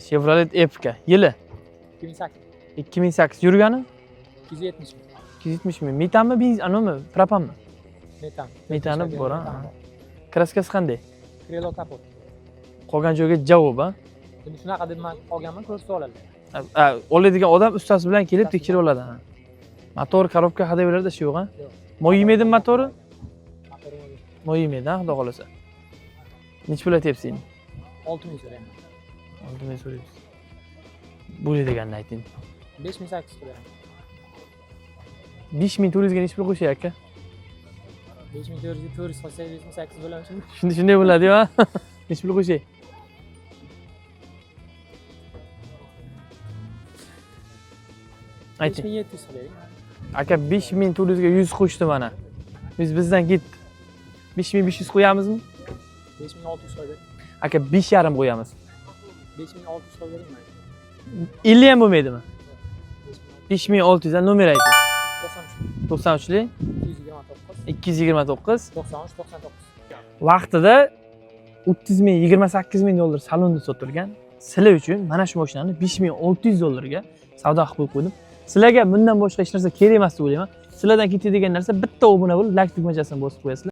Chevrolet Epica. Yili 2008. 2008. Yurgani? 270 ming. 270 ming. Metanmi, benzin, animi, propanmi? Metan. Metani bor, ha. Kraskasi qanday? Krelo kapot. Qolgan joyga javob, ha. Endi shunaqa deb men olganman, ko'rsatib oladilar. Oladigan odam ustasi bilan kelib tekshirib oladi. Motor, korobka hada beradi, shu yo'q, ha. Yo'q. Moy yemaydi motori? Motorim yo'q. Moy yemaydi, ha, xudo xolasa. Necha pul aytyapsiz endi? 6 ming so'rayman. Oldimga so'raymiz. Bo'ladiganini ayting. 5800 so'rayman. 5400 ga necha pul qo'shay aka? 5400 ga 400 qo'ysak 5800 bo'ladi shunda. Shunday bo'ladi-yu, ha. Necha pul qo'shay? Ayting. 5700 so'raylik. Aka 5400 ga 100 qo'shdi mana. Biz bizdan ketdi. 5500 qo'yamizmi? 5600 qo'ydik. Aka 5,5 qo'yamiz. 5600 qo'ydik men. 50 ham bo'lmaydimi? 5600 dan nomer ayting. 93 93lik 229 229 93 99. vaqtida 30 ming, 28 ming dollar salonda sotilgan. Sizlar uchun mana shu mashinani 5600 dollarga savdo qilib qo'ydim. Sizlarga bundan boshqa hech narsa kerak emas deb o'ylayman. Sizlardan ketadigan narsa bitta obuna bo'lib, like tugmachasini bosib qo'yasizlar.